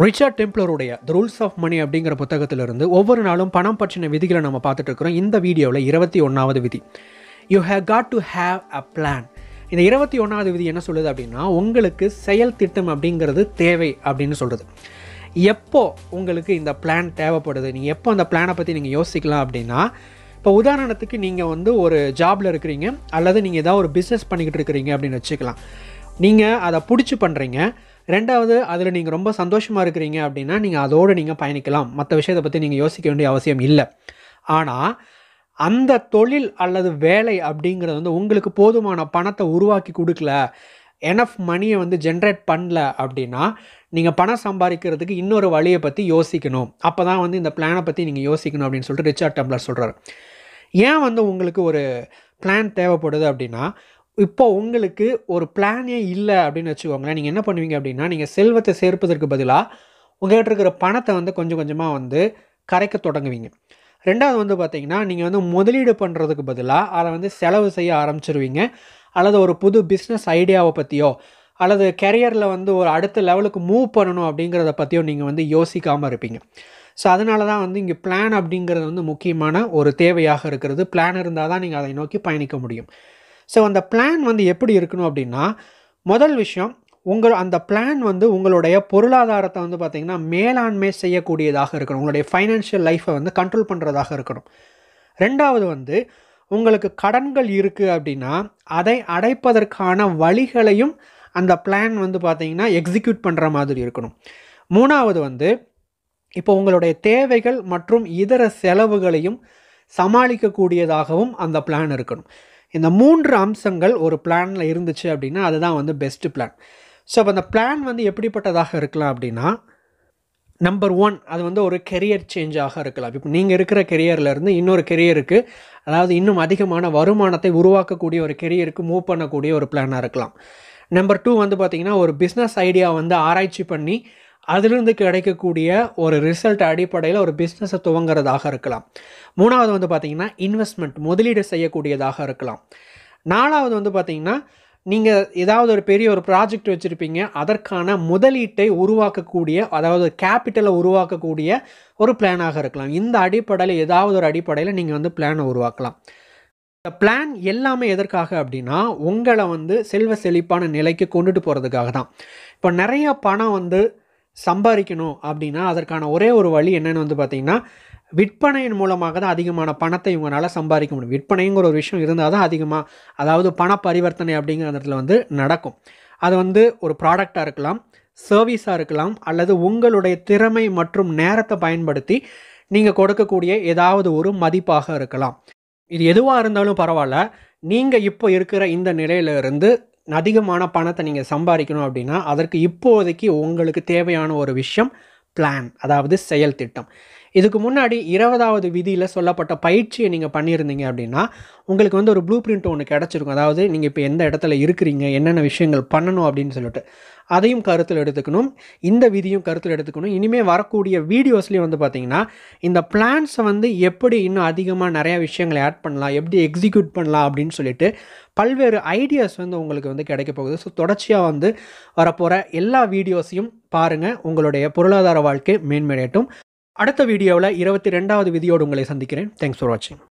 Richard டெம்ப்ளருடைய the rules of money அப்படிங்கிற புத்தகத்திலிருந்து ஒவ்வொரு நாளும் பணம் பற்றின விதிகளை நம்ம பார்த்துட்டு இருக்கிறோம். இந்த வீடியோவில் 21வது விதி, you have God to have a plan. இந்த 21வது விதி என்ன சொல்லுது அப்படின்னா, உங்களுக்கு செயல் திட்டம் அப்படிங்கிறது தேவை அப்படின்னு சொல்கிறது. எப்போ உங்களுக்கு இந்த பிளான் தேவைப்படுது, நீங்கள் எப்போ அந்த பிளானை பற்றி நீங்கள் யோசிக்கலாம் அப்படின்னா, இப்போ உதாரணத்துக்கு நீங்கள் ஒரு ஜாபில் இருக்கிறீங்க அல்லது நீங்கள் ஏதாவது ஒரு பிஸ்னஸ் பண்ணிக்கிட்டு இருக்கிறீங்க அப்படின்னு வச்சுக்கலாம். நீங்கள் அதை பிடிச்சி பண்ணுறீங்க. ரெண்டாவது, அதில் நீங்கள் ரொம்ப சந்தோஷமாக இருக்கிறீங்க அப்படின்னா நீங்கள் அதோடு நீங்கள் பயணிக்கலாம். மற்ற விஷயத்தை பற்றி நீங்கள் யோசிக்க வேண்டிய அவசியம் இல்லை. ஆனால் அந்த தொழில் அல்லது வேலை அப்படிங்கிறது உங்களுக்கு போதுமான பணத்தை உருவாக்கி கொடுக்கல, எனஃப் மணியை ஜென்ரேட் பண்ணல அப்படின்னா நீங்கள் பணம் சம்பாதிக்கிறதுக்கு இன்னொரு வழியை பற்றி யோசிக்கணும். அப்போ தான் இந்த பிளானை பற்றி நீங்கள் யோசிக்கணும் அப்படின்னு சொல்லிட்டு ரிச்சர்ட் டெம்ப்ளர் சொல்கிறார். ஏன் உங்களுக்கு ஒரு பிளான் தேவைப்படுது அப்படின்னா, இப்போ உங்களுக்கு ஒரு பிளானே இல்லை அப்படின்னு வச்சுக்கோங்களேன். நீங்கள் என்ன பண்ணுவீங்க அப்படின்னா, நீங்கள் செல்வத்தை சேர்ப்பதற்கு பதிலாக உங்கள்கிட்ட இருக்கிற பணத்தை கொஞ்சம் கொஞ்சமாக கரைக்க தொடங்குவீங்க. ரெண்டாவது பார்த்தீங்கன்னா, நீங்கள் முதலீடு பண்ணுறதுக்கு பதிலாக அதை செலவு செய்ய ஆரம்பிச்சிருவீங்க. அல்லது ஒரு புது பிஸ்னஸ் ஐடியாவை பற்றியோ அல்லது கெரியரில் ஒரு அடுத்த லெவலுக்கு மூவ் பண்ணணும் அப்படிங்கிறத பற்றியோ நீங்கள் யோசிக்காமல் இருப்பீங்க. ஸோ அதனால தான் இங்கே பிளான் அப்படிங்கிறது முக்கியமான ஒரு தேவையாக இருக்கிறது. பிளான் இருந்தால் தான் நீங்கள் அதை நோக்கி பயணிக்க முடியும். ஸோ அந்த பிளான் எப்படி இருக்கணும் அப்படின்னா, முதல் விஷயம், அந்த பிளான் உங்களுடைய பொருளாதாரத்தை பார்த்திங்கன்னா மேலாண்மை செய்யக்கூடியதாக இருக்கணும். உங்களுடைய ஃபைனான்ஷியல் லைஃப்பை கண்ட்ரோல் பண்ணுறதாக இருக்கணும். ரெண்டாவது உங்களுக்கு கடன்கள் இருக்குது அப்படின்னா அதை அடைப்பதற்கான வழிகளையும் அந்த பிளான் பார்த்திங்கன்னா எக்ஸிக்யூட் பண்ணுற மாதிரி இருக்கணும். மூணாவது இப்போ உங்களுடைய தேவைகள் மற்றும் இதர செலவுகளையும் சமாளிக்கக்கூடியதாகவும் அந்த பிளான் இருக்கணும். இந்த 3 அம்சங்கள் ஒரு பிளானில் இருந்துச்சு அப்படின்னா அதுதான் பெஸ்ட்டு பிளான். ஸோ அப்போ அந்த பிளான் எப்படிப்பட்டதாக இருக்கலாம் அப்படின்னா, நம்பர் 1, அது ஒரு கெரியர் சேஞ்சாக இருக்கலாம். இப்போ நீங்கள் இருக்கிற கெரியர்லேருந்து இன்னொரு கெரியருக்கு, அதாவது இன்னும் அதிகமான வருமானத்தை உருவாக்கக்கூடிய ஒரு கெரியருக்கு மூவ் பண்ணக்கூடிய ஒரு பிளானாக இருக்கலாம். நம்பர் 2 பார்த்திங்கன்னா, ஒரு பிஸ்னஸ் ஐடியா ஆராய்ச்சி பண்ணி அதிலிருந்து கிடைக்கக்கூடிய ஒரு ரிசல்ட் அடிப்படையில் ஒரு பிஸ்னஸை துவங்குறதாக இருக்கலாம். மூணாவது பார்த்திங்கன்னா இன்வெஸ்ட்மெண்ட், முதலீடு செய்யக்கூடியதாக இருக்கலாம். நாலாவது பார்த்திங்கன்னா, நீங்கள் ஏதாவது ஒரு பெரிய ஒரு ப்ராஜெக்ட் வச்சுருப்பீங்க, அதற்கான முதலீட்டை உருவாக்கக்கூடிய, அதாவது கேபிட்டலை உருவாக்கக்கூடிய ஒரு பிளானாக இருக்கலாம். இந்த அடிப்படையில் ஏதாவது ஒரு அடிப்படையில் நீங்கள் பிளானை உருவாக்கலாம். இந்த பிளான் எல்லாமே எதற்காக அப்படின்னா, உங்களை செல்வ செழிப்பான நிலைக்கு கொண்டுட்டு போகிறதுக்காக தான். இப்போ நிறைய பணம் சம்பாதிக்கணும் அப்படின்னா அதற்கான ஒரே ஒரு வழி என்னென்னு பார்த்திங்கன்னா, விற்பனையின் மூலமாக தான் அதிகமான பணத்தை இவங்களால் சம்பாதிக்க முடியும். விற்பனைங்கிற ஒரு விஷயம் இருந்தால் தான் அதிகமாக, அதாவது பண பரிவர்த்தனை அப்படிங்கிற இடத்துல நடக்கும். அது ஒரு ப்ராடக்டாக இருக்கலாம், சர்வீஸாக இருக்கலாம், அல்லது உங்களுடைய திறமை மற்றும் நேரத்தை பயன்படுத்தி நீங்கள் கொடுக்கக்கூடிய ஏதாவது ஒரு மதிப்பாக இருக்கலாம். இது எதுவாக இருந்தாலும் பரவாயில்ல, நீங்கள் இப்போ இருக்கிற இந்த நிலையிலிருந்து அதிகமான பணத்தை நீங்கள் சம்பாதிக்கணும் அப்படின்னா அதற்கு இப்போதைக்கு உங்களுக்கு தேவையான ஒரு விஷயம் பிளான், அதாவது செயல் திட்டம். இதுக்கு முன்னாடி 20வது விதியில் சொல்லப்பட்ட பயிற்சியை நீங்கள் பண்ணியிருந்தீங்க அப்படின்னா உங்களுக்கு ஒரு ப்ளூ பிரிண்ட் ஒன்று கிடச்சிருக்கும். அதாவது நீங்கள் இப்போ எந்த இடத்துல இருக்கிறீங்க, என்னென்ன விஷயங்கள் பண்ணணும் அப்படின்னு சொல்லிட்டு அதையும் கருத்தில் எடுத்துக்கணும். இந்த விதியும் கருத்தில் எடுத்துக்கணும். இனிமேல் வரக்கூடிய வீடியோஸ்லேயும் பார்த்திங்கன்னா இந்த பிளான்ஸை எப்படி இன்னும் அதிகமாக நிறையா விஷயங்களை ஆட் பண்ணலாம், எப்படி எக்ஸிக்யூட் பண்ணலாம் அப்படின்னு சொல்லிட்டு பல்வேறு ஐடியாஸ் உங்களுக்கு கிடைக்க போகுது. ஸோ தொடர்ச்சியாக வரப்போகிற எல்லா வீடியோஸையும் பாருங்கள். உங்களுடைய பொருளாதார வாழ்க்கை மேன்மையடையட்டும். அடுத்த வீடியோவில் 22வது விதியோடு உங்களை சந்திக்கிறேன். தேங்க்ஸ் ஃபார் வாட்சிங்.